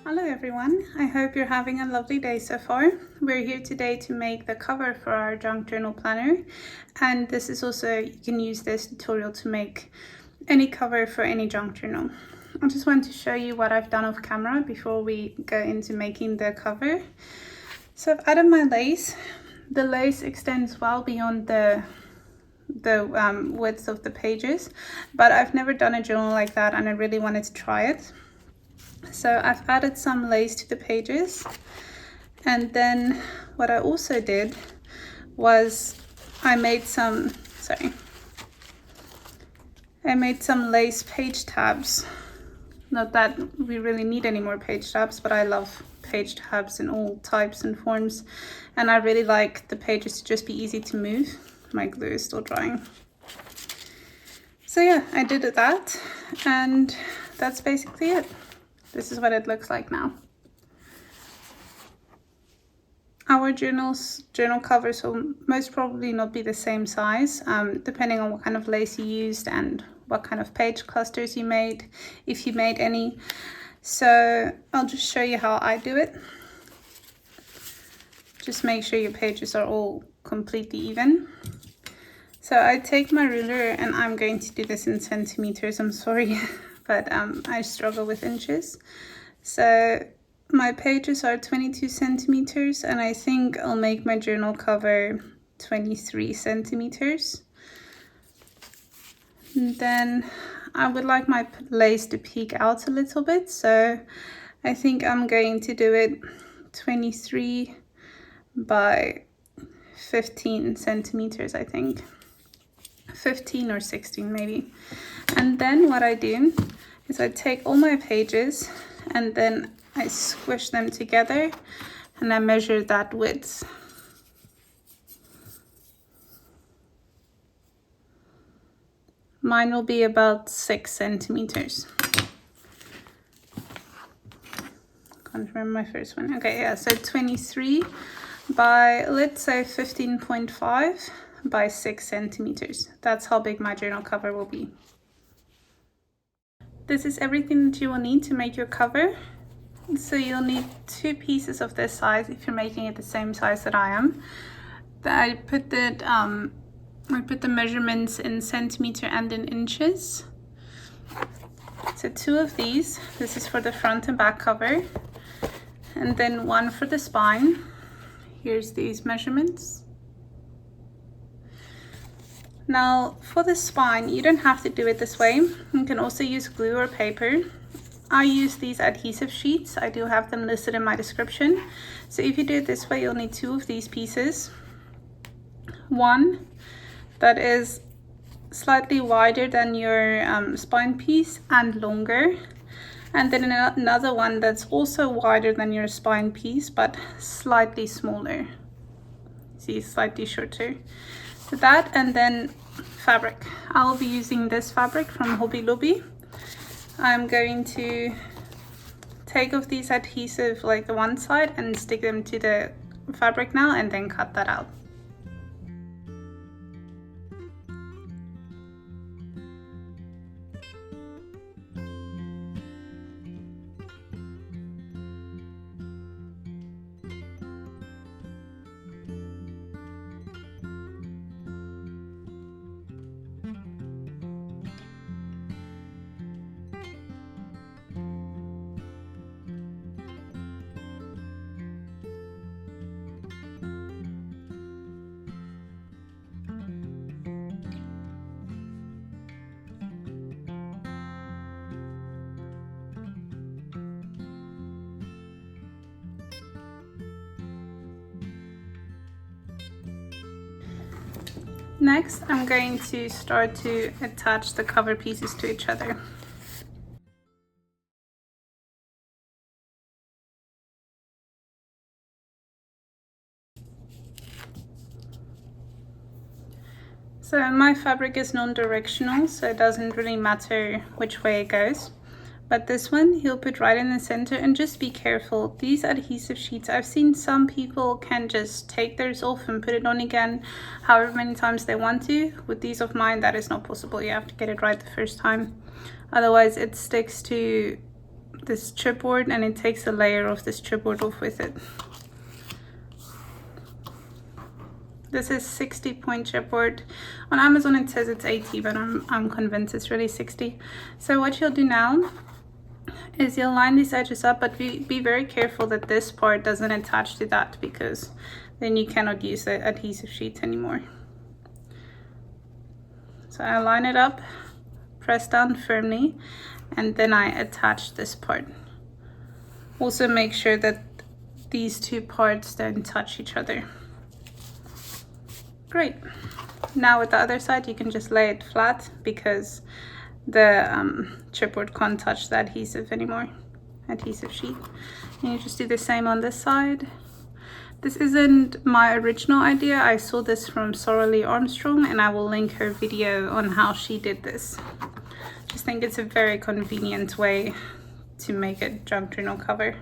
Hello everyone, I hope you're having a lovely day so far. We're here today to make the cover for our junk journal planner, and this is also, you can use this tutorial to make any cover for any junk journal. I just want to show you what I've done off camera before we go into making the cover. So I've added my lace. The lace extends well beyond the width of the pages, but I've never done a journal like that and I really wanted to try it. So I've added some lace to the pages, and then what I also did was I made some lace page tabs. Not that we really need any more page tabs, but I love page tabs in all types and forms, and I really like the pages to just be easy to move. My glue is still drying. So yeah, I did that, and that's basically it. This is what it looks like now. Our journal covers will most probably not be the same size, depending on what kind of lace you used and what kind of page clusters you made, if you made any. So I'll just show you how I do it. Just make sure your pages are all completely even. So I take my ruler, and I'm going to do this in centimeters, I'm sorry, but I struggle with inches. So my pages are 22 centimeters, and I think I'll make my journal cover 23 centimeters. And then I would like my lace to peek out a little bit, so I think I'm going to do it 23 by 15 centimeters, I think. 15 or 16 maybe. And then what I do is I take all my pages and then I squish them together and I measure that width. Mine will be about 6 centimeters. Can't remember my first one. Okay, yeah, so 23 by, let's say 15.5 by 6 centimeters. That's how big my journal cover will be. This is everything that you will need to make your cover. So you'll need 2 pieces of this size if you're making it the same size that I am. I put the measurements in centimeter and in inches. So 2 of these. This is for the front and back cover, and then 1 for the spine. Here's these measurements. Now for the spine, you don't have to do it this way. You can also use glue or paper. I use these adhesive sheets. I do have them listed in my description. So if you do it this way, you'll need 2 of these pieces. One that is slightly wider than your spine piece and longer. And then another one that's also wider than your spine piece, but slightly smaller. See, slightly shorter. So that, and then fabric. I'll be using this fabric from Hobby Lobby. I'm going to take off these adhesive, like the one side, and stick them to the fabric now, and then cut that out. Next, I'm going to start to attach the cover pieces to each other. So my fabric is non-directional, so it doesn't really matter which way it goes. But this one, he'll put right in the center, and just be careful. These adhesive sheets, I've seen some people can just take theirs off and put it on again however many times they want to. With these of mine, that is not possible. You have to get it right the first time. Otherwise, it sticks to this chipboard, and it takes a layer of this chipboard off with it. This is 60 point chipboard. On Amazon it says it's 80, but I'm convinced it's really 60. So what you'll do now is you'll line these edges up, but be very careful that this part doesn't attach to that, because then you cannot use the adhesive sheet anymore. So I line it up, press down firmly, and then I attach this part. Also make sure that these two parts don't touch each other. Great. Now with the other side, you can just lay it flat, because the chipboard can't touch the adhesive anymore, adhesive sheet. And you just do the same on this side. This isn't my original idea. I saw this from Sarah Lee Armstrong, and I will link her video on how she did this. Just think it's a very convenient way to make a junk journal cover.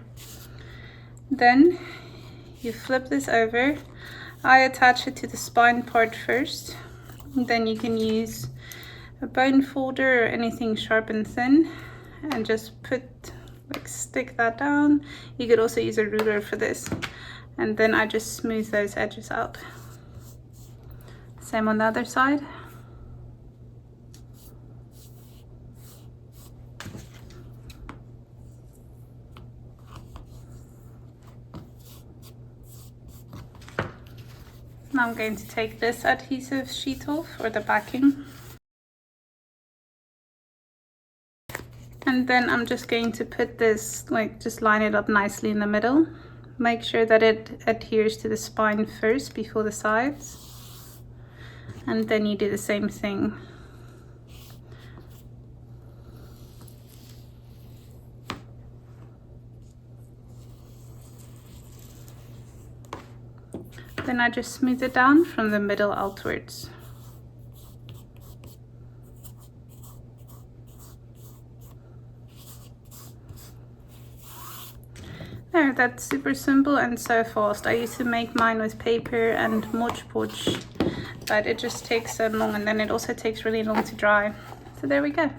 Then you flip this over. I attach it to the spine part first. Then you can use a bone folder or anything sharp and thin, and just stick that down. You could also use a ruler for this. And then I just smooth those edges out. Same on the other side. Now I'm going to take this adhesive sheet off, or the backing. And then I'm just going to put this, just line it up nicely in the middle. Make sure that it adheres to the spine first before the sides. And then you do the same thing. Then I just smooth it down from the middle outwards. There, that's super simple and so fast. I used to make mine with paper and Mod Podge, but it just takes so long, and then it also takes really long to dry. So there we go.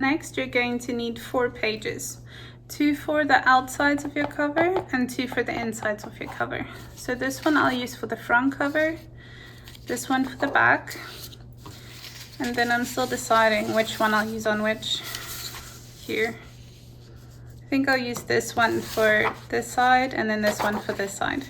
Next, you're going to need 4 pages. 2 for the outsides of your cover and 2 for the insides of your cover. So this one I'll use for the front cover, this one for the back, and then I'm still deciding which one I'll use on which here. I think I'll use this one for this side and then this one for this side.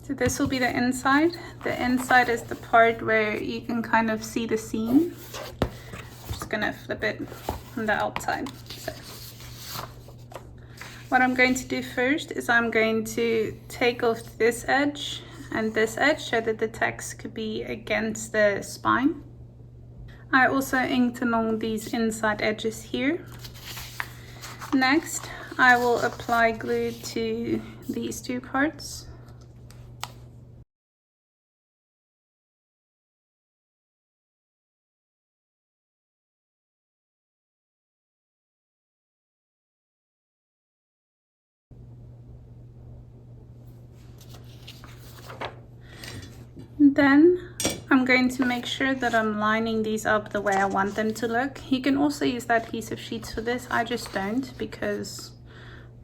So this will be the inside. The inside is the part where you can kind of see the seam. I'm just gonna flip it on the outside. So what I'm going to do first is I'm going to take off this edge and this edge so that the text could be against the spine. I also inked along these inside edges here. Next, I will apply glue to these 2 parts. Then I'm going to make sure that I'm lining these up the way I want them to look. You can also use the adhesive sheets for this. I just don't, because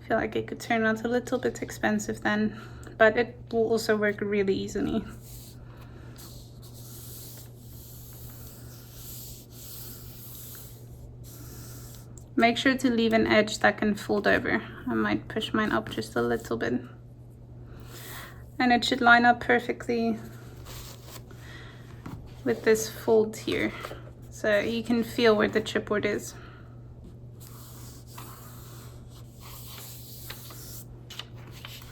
I feel like it could turn out a little bit expensive then, but it will also work really easily. Make sure to leave an edge that can fold over. I might push mine up just a little bit. And it should line up perfectly with this fold here, so you can feel where the chipboard is.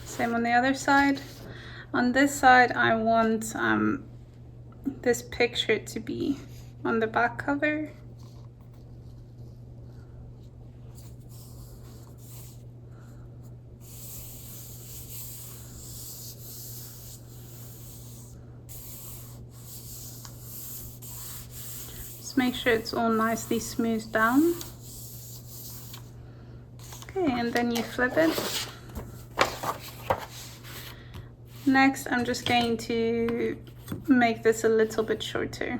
Same on the other side. On this side, I want this picture to be on the back cover. Make sure it's all nicely smoothed down. Okay, and then you flip it. Next, I'm just going to make this a little bit shorter.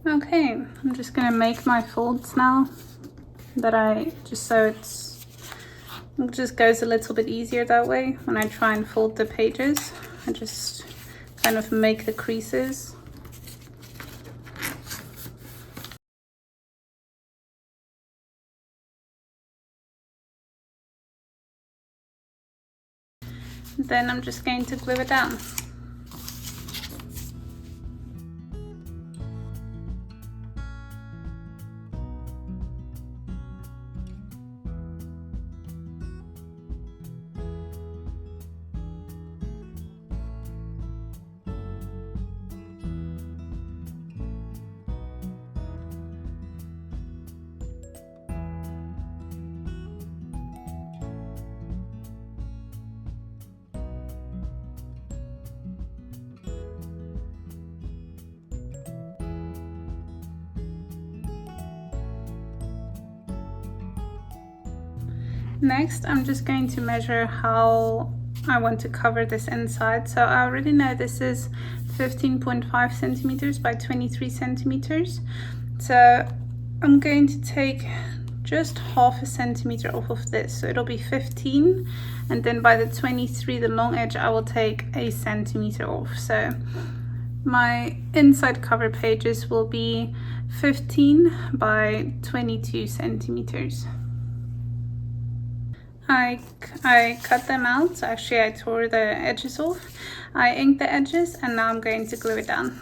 Okay, I'm just gonna make my folds now so it just goes a little bit easier that way. When I try and fold the pages, I just kind of make the creases. Then I'm just going to glue it down. Next, I'm just going to measure how I want to cover this inside. So I already know this is 15.5 centimeters by 23 centimeters. So I'm going to take just half a centimeter off of this. So it'll be 15. And then by the 23, the long edge, I will take a centimeter off. So my inside cover pages will be 15 by 22 centimeters. I cut them out. Actually, I tore the edges off. I inked the edges, and now I'm going to glue it down.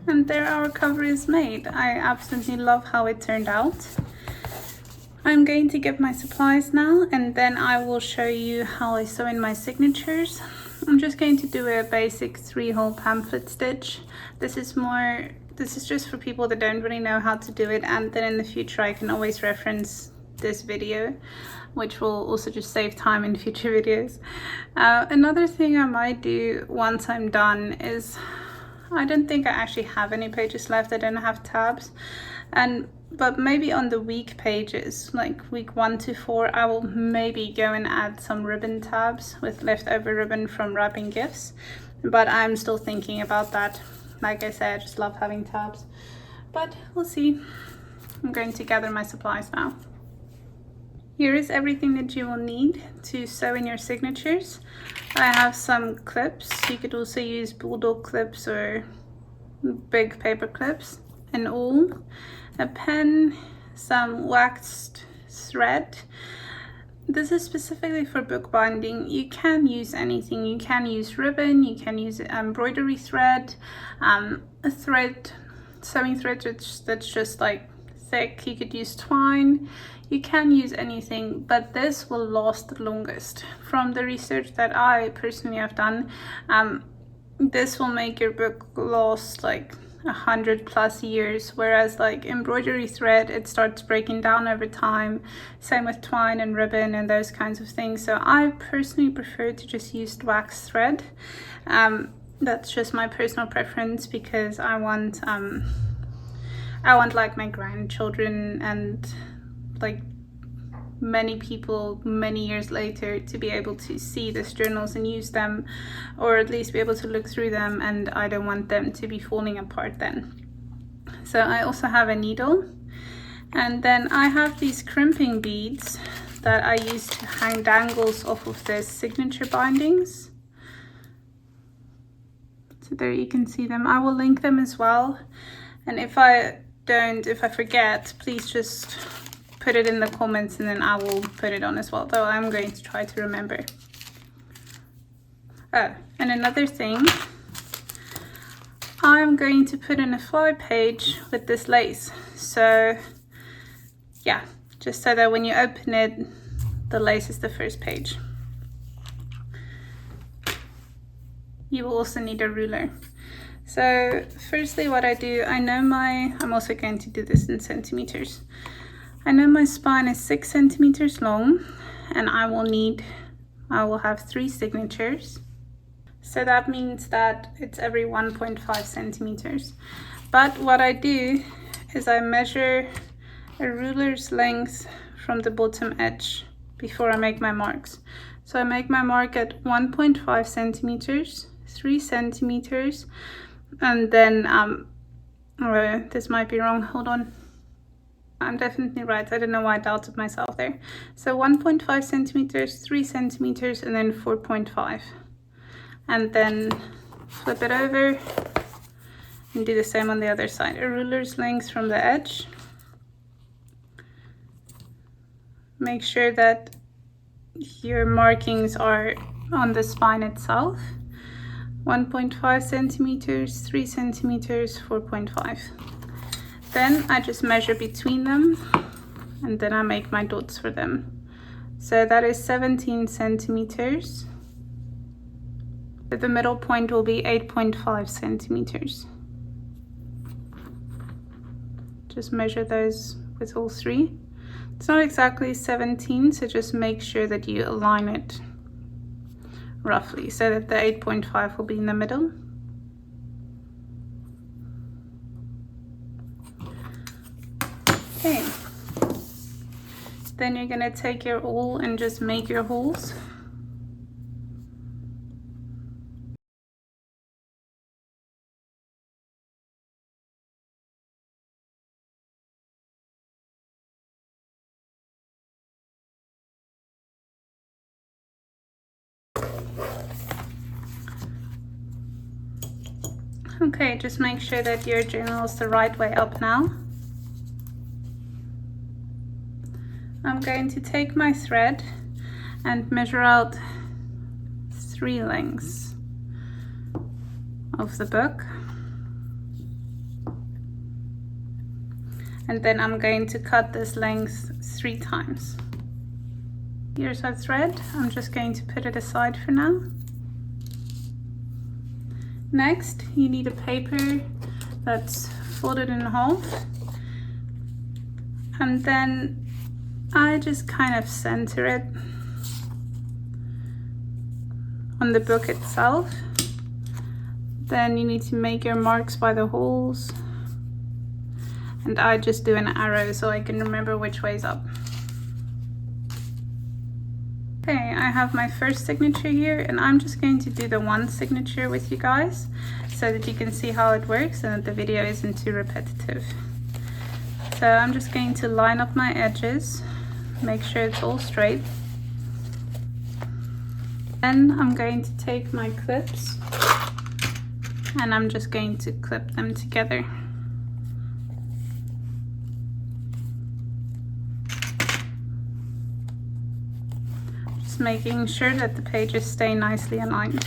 And there our cover is made. I absolutely love how it turned out. I'm going to get my supplies now, and then I will show you how I sew in my signatures. I'm just going to do a basic 3-hole pamphlet stitch. This is just for people that don't really know how to do it, and then in the future I can always reference this video, which will also just save time in future videos. Another thing I might do once I'm done is, I don't think I actually have any pages left. I don't have tabs, but maybe on the week pages, like week 1 to 4, I will maybe go and add some ribbon tabs with leftover ribbon from wrapping gifts, but I'm still thinking about that. Like I said, I just love having tabs, but we'll see. I'm going to gather my supplies now. Here is everything that you will need to sew in your signatures. I have some clips. You could also use bulldog clips or big paper clips, and all. A pen, some waxed thread. This is specifically for bookbinding. You can use anything. You can use ribbon, you can use embroidery thread, a thread, sewing thread that's just like thick. You could use twine. You can use anything, but this will last the longest. From the research that I personally have done, this will make your book last like 100+ years, whereas like embroidery thread, it starts breaking down over time. Same with twine and ribbon and those kinds of things. So I personally prefer to just use wax thread. That's just my personal preference, because I want like my grandchildren and like many people many years later to be able to see these journals and use them, or at least be able to look through them, and I don't want them to be falling apart then. So I also have a needle, and then I have these crimping beads that I use to hang dangles off of the signature bindings. So there you can see them. I will link them as well, and if I forget, please just put it in the comments and then I will put it on as well, though I'm going to try to remember. Oh, and another thing, I'm going to put in a fly page with this lace. So yeah, just so that when you open it, the lace is the first page. You will also need a ruler. So firstly what I do, I'm also going to do this in centimeters. I know my spine is 6 centimeters long, and I will have 3 signatures. So that means that it's every 1.5 centimeters. But what I do is I measure a ruler's length from the bottom edge before I make my marks. So I make my mark at 1.5 centimeters, 3 centimeters, and then this might be wrong, hold on. I'm definitely right. I don't know why I doubted myself there. So 1.5 centimeters, 3 centimeters, and then 4.5. And then flip it over and do the same on the other side. A ruler's length from the edge. Make sure that your markings are on the spine itself. 1.5 centimeters, 3 centimeters, 4.5. Then I just measure between them, and then I make my dots for them. So that is 17 centimeters. The middle point will be 8.5 centimeters. Just measure those with all 3. It's not exactly 17, so just make sure that you align it roughly so that the 8.5 will be in the middle. Okay, then you're gonna take your awl and just make your holes. Okay, just make sure that your journal is the right way up now. I'm going to take my thread and measure out 3 lengths of the book. And then I'm going to cut this length 3 times. Here's our thread. I'm just going to put it aside for now. Next, you need a paper that's folded in half. And then I just kind of center it on the book itself. Then you need to make your marks by the holes. And I just do an arrow so I can remember which way is up. Okay, I have my first signature here, and I'm just going to do the one signature with you guys so that you can see how it works and that the video isn't too repetitive. So I'm just going to line up my edges, make sure it's all straight. Then I'm going to take my clips and I'm just going to clip them together. Just making sure that the pages stay nicely aligned.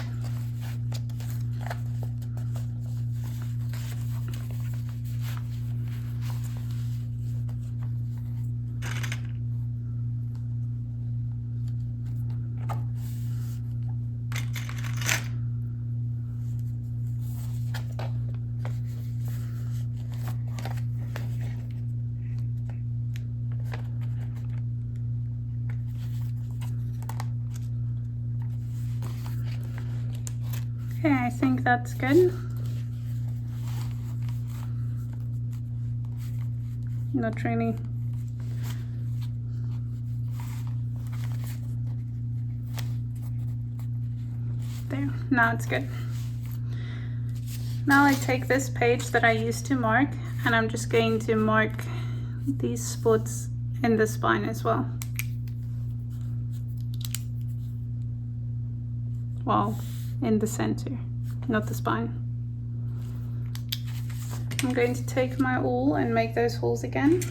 Okay, I think that's good. Not really. There, now it's good. Now I take this page that I used to mark and I'm just going to mark these spots in the spine as well. Well, in the center, not the spine. I'm going to take my awl and make those holes again.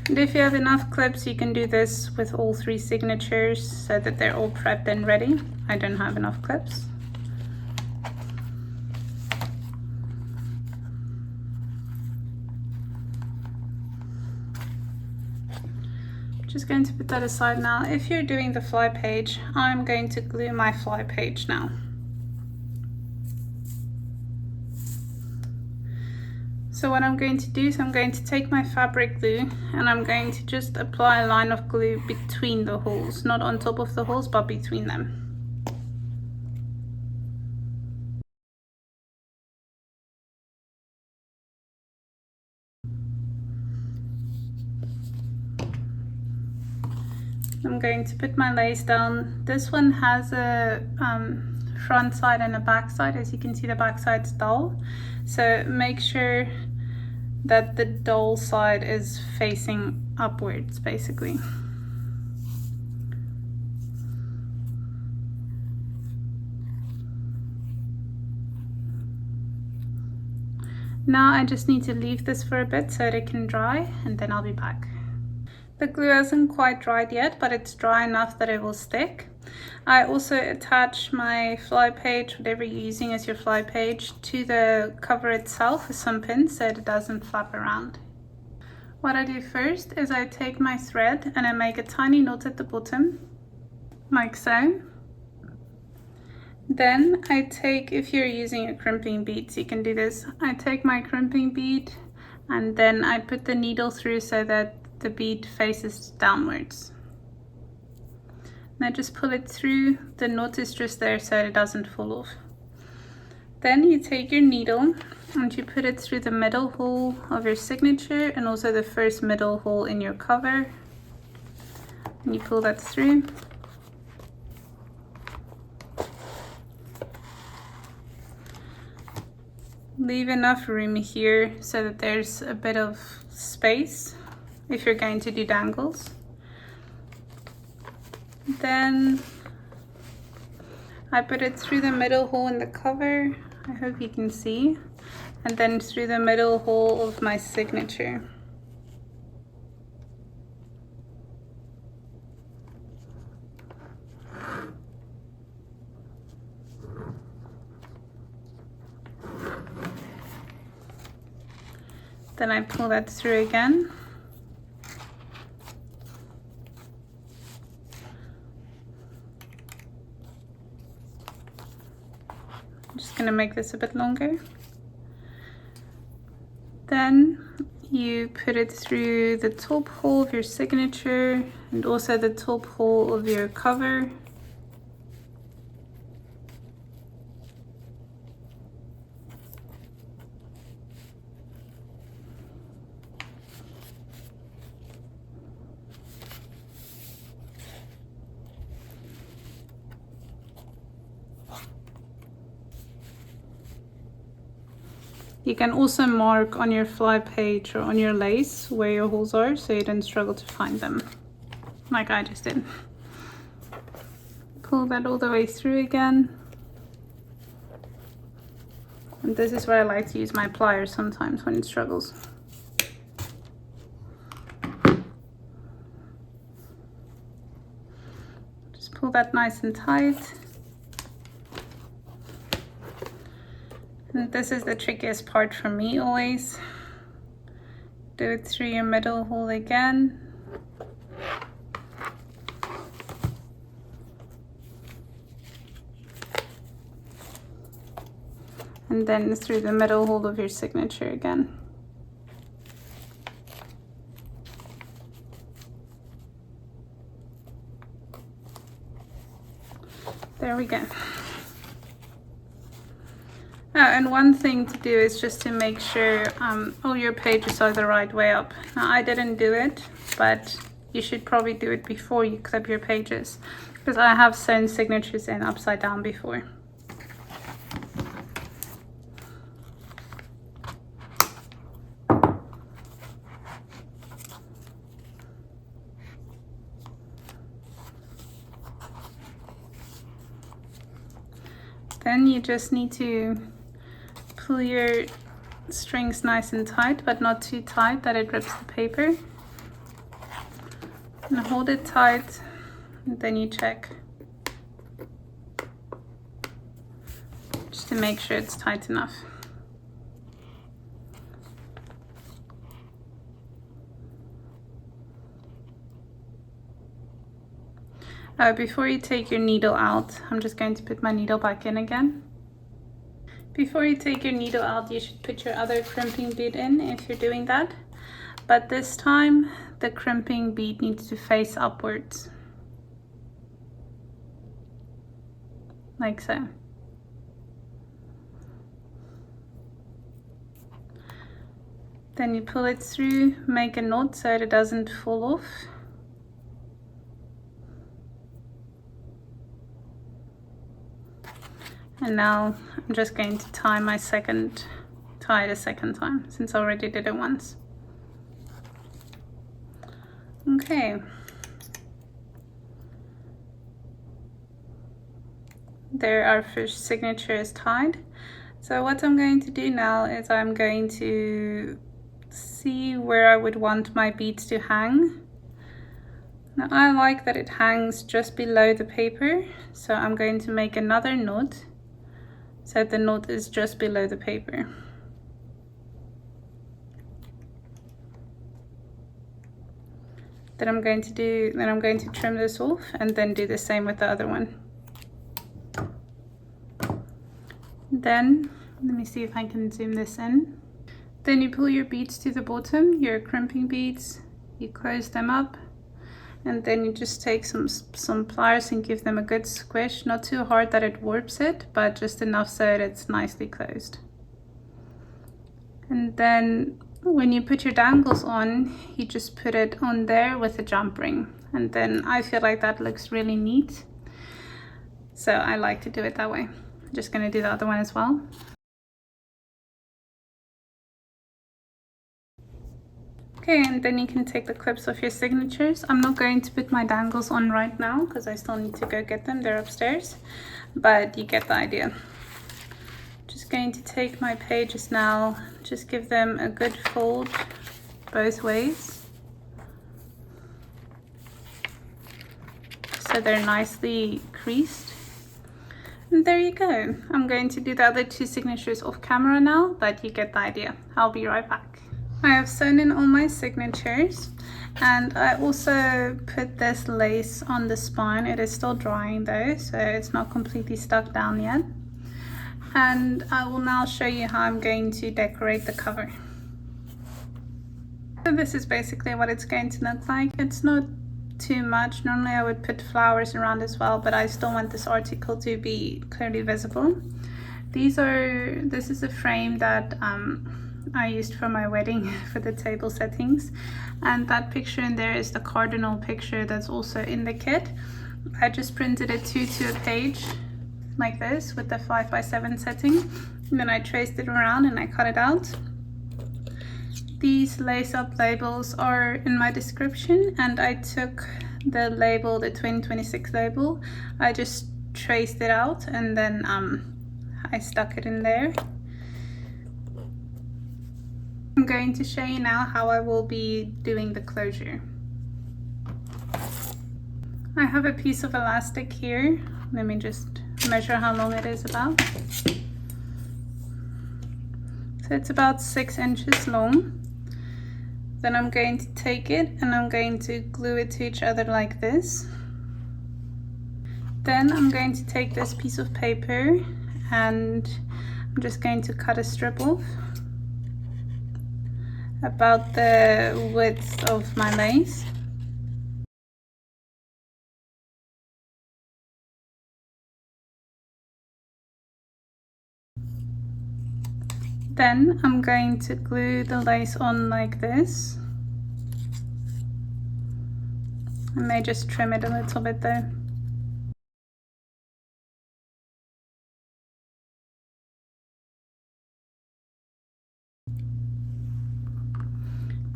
And if you have enough clips, you can do this with all 3 signatures so that they're all prepped and ready. I don't have enough clips. Just going to put that aside now. If you're doing the fly page, I'm going to glue my fly page now. So what I'm going to do is I'm going to take my fabric glue and I'm going to just apply a line of glue between the holes, not on top of the holes, but between them. I'm going to put my lace down. This one has a front side and a back side. As you can see, the back side's dull. So make sure that the dull side is facing upwards, basically. Now I just need to leave this for a bit so it can dry, and then I'll be back. The glue hasn't quite dried yet, but it's dry enough that it will stick. I also attach my fly page, whatever you're using as your fly page, to the cover itself with some pins so it doesn't flap around. What I do first is I take my thread and I make a tiny knot at the bottom, like so. Then I take, if you're using a crimping bead, so you can do this, I take my crimping bead and then I put the needle through so that the bead faces downwards. Now just pull it through. The knot is just there so it doesn't fall off. Then you take your needle and you put it through the middle hole of your signature and also the first middle hole in your cover. And you pull that through. Leave enough room here so that there's a bit of space if you're going to do dangles. Then I put it through the middle hole in the cover, I hope you can see, and then through the middle hole of my signature. Then I pull that through again. I'm just going to make this a bit longer. Then you put it through the top hole of your signature and also the top hole of your cover. You can also mark on your fly page or on your lace where your holes are so you don't struggle to find them, like I just did. Pull that all the way through again. And this is where I like to use my pliers sometimes when it struggles. Just pull that nice and tight. And this is the trickiest part for me always. Do it through your middle hole again. And then through the middle hole of your signature again. There we go. And one thing to do is just to make sure all your pages are the right way up. Now I didn't do it, but you should probably do it before you clip your pages, because I have sewn signatures in upside down before. Then you just need to pull your strings nice and tight, but not too tight that it rips the paper. And hold it tight, and then you check. Just to make sure it's tight enough. Before you take your needle out, I'm just going to put my needle back in again. Before you take your needle out, you should put your other crimping bead in if you're doing that. But this time, the crimping bead needs to face upwards. Like so. Then you pull it through, make a knot so it doesn't fall off. And now I'm just going to tie it a second time, since I already did it once. Okay. There, our first signature is tied. So what I'm going to do now is I'm going to see where I would want my beads to hang. Now I like that it hangs just below the paper, so I'm going to make another knot so the knot is just below the paper. Then I'm going to trim this off and then do the same with the other one. Then, let me see if I can zoom this in. Then you pull your beads to the bottom, your crimping beads, you close them up, and then you just take some pliers and give them a good squish, not too hard that it warps it, but just enough so that it's nicely closed. And then when you put your dangles on, you just put it on there with a jump ring, and then I feel like that looks really neat, so I like to do it that way. I'm just going to do the other one as well. Okay, and then you can take the clips off your signatures. I'm not going to put my dangles on right now because I still need to go get them. They're upstairs, but you get the idea. Just going to take my pages now, just give them a good fold both ways so they're nicely creased. And there you go. I'm going to do the other two signatures off camera now, but you get the idea. I'll be right back. I have sewn in all my signatures, and I also put this lace on the spine. It is still drying though, so it's not completely stuck down yet. And I will now show you how I'm going to decorate the cover. So this is basically what it's going to look like. It's not too much. Normally I would put flowers around as well, but I still want this article to be clearly visible. This is a frame that I used for my wedding for the table settings, and that picture in there is the cardinal picture that's also in the kit. I just printed it to a page like this with the 5x7 setting, and then I traced it around and I cut it out. These lace-up labels are in my description, and I took the label, the 2026 label, I just traced it out and then I stuck it in there. I'm going to show you now how I will be doing the closure. I have a piece of elastic here. Let me just measure how long it is about. So it's about 6 inches long. Then I'm going to take it and I'm going to glue it to each other like this. Then I'm going to take this piece of paper and I'm just going to cut a strip off about the width of my lace. Then I'm going to glue the lace on like this. I may just trim it a little bit though.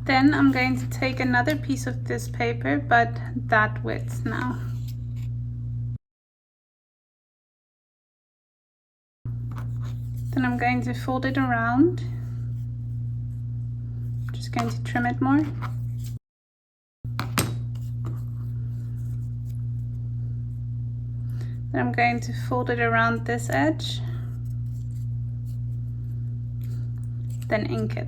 Then I'm going to take another piece of this paper, but that width now. Then I'm going to fold it around. Just going to trim it more. Then I'm going to fold it around this edge, then ink it.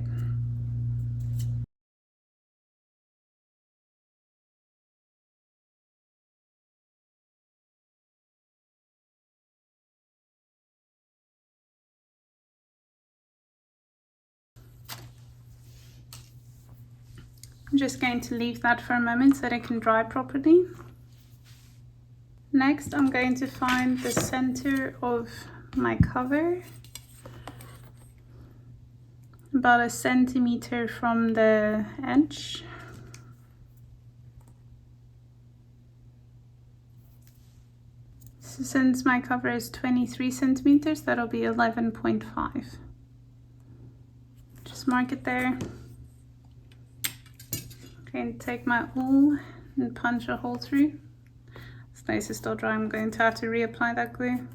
I'm just going to leave that for a moment so that it can dry properly. Next, I'm going to find the center of my cover, about 1 centimeter from the edge. So since my cover is 23 centimeters, that'll be 11.5. Just mark it there. Okay, take my awl and punch a hole through. This place is still dry, I'm going to have to reapply that glue.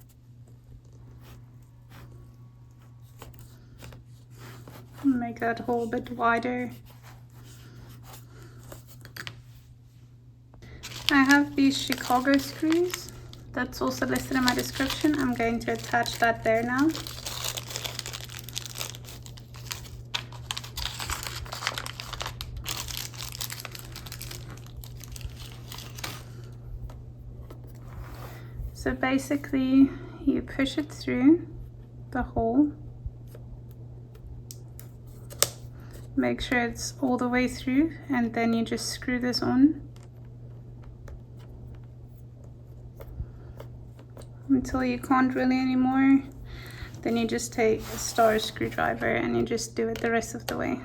Make that hole a bit wider. I have these Chicago screws. That's also listed in my description. I'm going to attach that there now. So basically, you push it through the hole. Make sure it's all the way through, and then you just screw this on until you can't really anymore. Then you just take a star screwdriver and you just do it the rest of the way.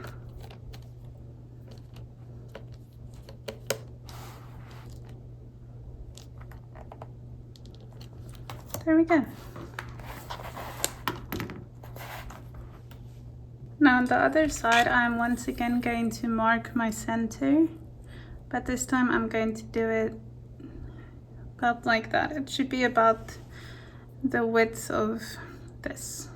There we go. Now on the other side, I'm once again going to mark my center, but this time I'm going to do it about like that. It should be about the width of this.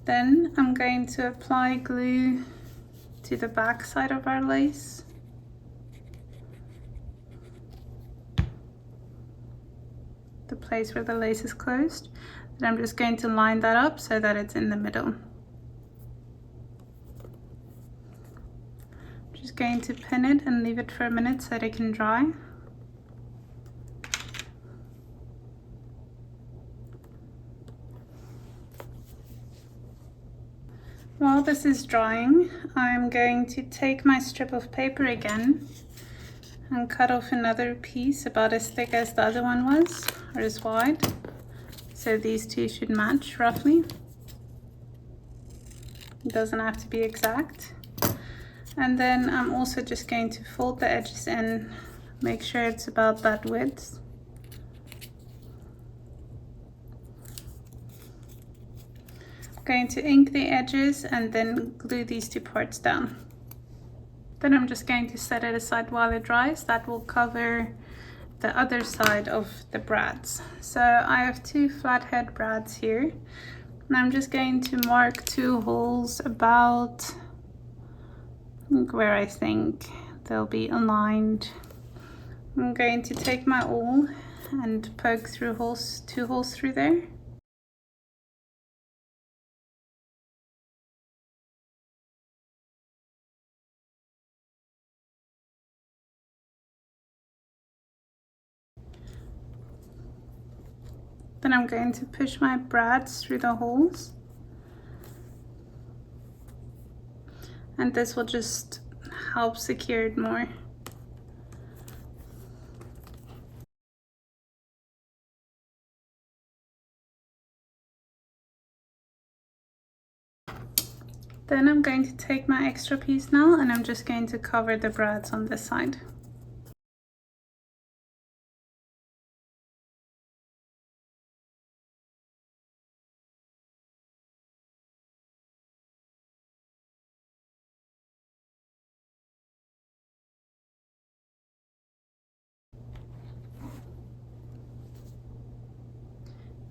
Then I'm going to apply glue to the back side of our lace. The place where the lace is closed. Then I'm just going to line that up so that it's in the middle. Just going to pin it and leave it for a minute so that it can dry. While this is drying, I'm going to take my strip of paper again and cut off another piece about as thick as the other one was, or as wide. So these two should match roughly. It doesn't have to be exact. And then I'm also just going to fold the edges in, make sure it's about that width. Going to ink the edges and then glue these two parts down. Then I'm just going to set it aside while it dries. That will cover the other side of the brads. So I have 2 flathead brads here, and I'm just going to mark 2 holes about where I think they'll be aligned. I'm going to take my awl and poke through 2 holes through there. Then I'm going to push my brads through the holes, and this will just help secure it more. Then I'm going to take my extra piece now, and I'm just going to cover the brads on this side.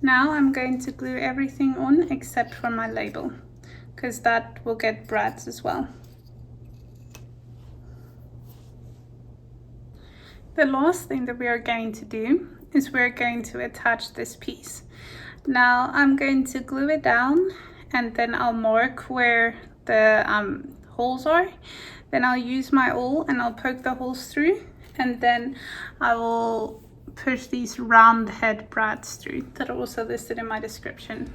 Now I'm going to glue everything on except for my label, because that will get brads as well. The last thing that we are going to do is we're going to attach this piece. Now I'm going to glue it down, and then I'll mark where the holes are. Then I'll use my awl and I'll poke the holes through, and then I will push these round head brads through that are also listed in my description.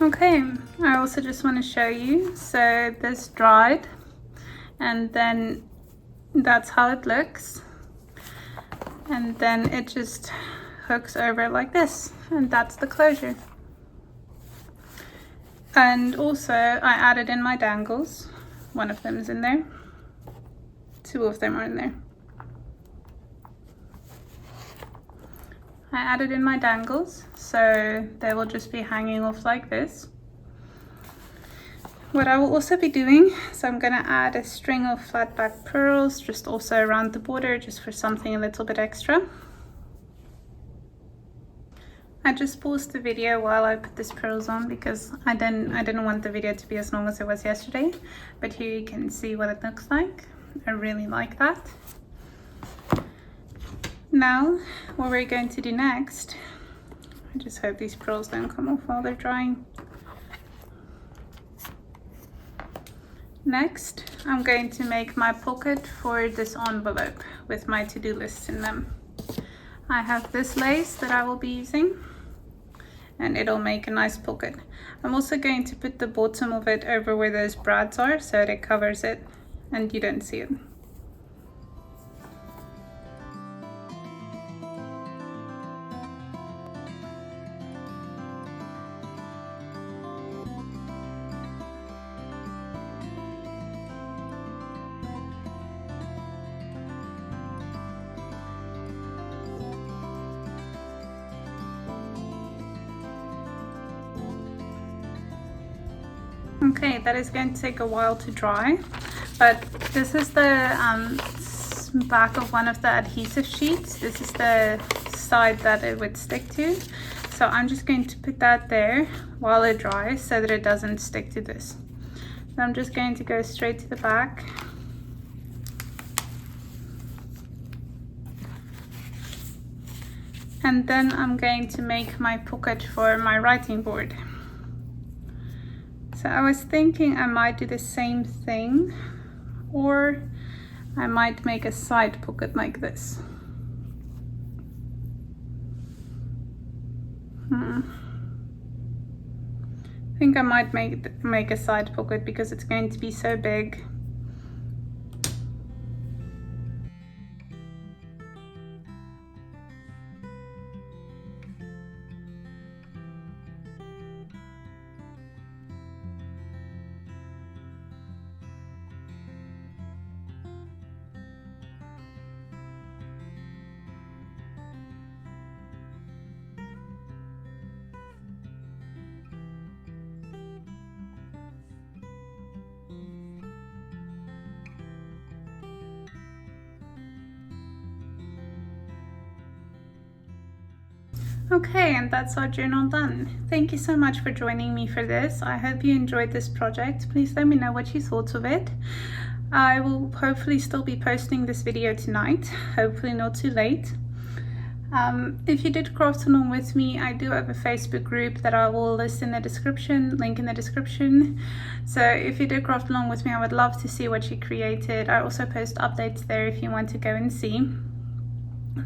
Okay, I also just want to show you, so this dried and then that's how it looks, and then it just hooks over like this, and that's the closure. And also I added in my dangles. One of them is in there, two of them are in there. I added in my dangles, so they will just be hanging off like this. What I will also be doing, so I'm going to add a string of flat back pearls just also around the border, just for something a little bit extra. I just paused the video while I put these pearls on because I didn't want the video to be as long as it was yesterday, but here you can see what it looks like. I really like that. Now, what we're going to do next, I just hope these pearls don't come off while they're drying. Next, I'm going to make my pocket for this envelope with my to-do lists in them. I have this lace that I will be using, and it'll make a nice pocket. I'm also going to put the bottom of it over where those brads are so that it covers it and you don't see it. Okay, that is going to take a while to dry, but this is the back of one of the adhesive sheets. This is the side that it would stick to. So I'm just going to put that there while it dries so that it doesn't stick to this. So I'm just going to go straight to the back. And then I'm going to make my pocket for my writing board. So I was thinking I might do the same thing, or I might make a side pocket like this. I think I might make a side pocket because it's going to be so big. Okay, and that's our journal done. Thank you so much for joining me for this. I hope you enjoyed this project. Please let me know what you thought of it. I will hopefully still be posting this video tonight, hopefully not too late. If you did craft along with me, I do have a Facebook group that I will list in the description, link in the description. So if you did craft along with me, I would love to see what you created. I also post updates there if you want to go and see.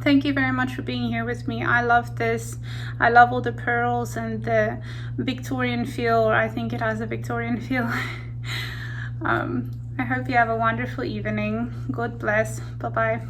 Thank you very much for being here with me. I love this. I love all the pearls and the Victorian feel, or I think it has a Victorian feel. I hope you have a wonderful evening. God bless. Bye bye.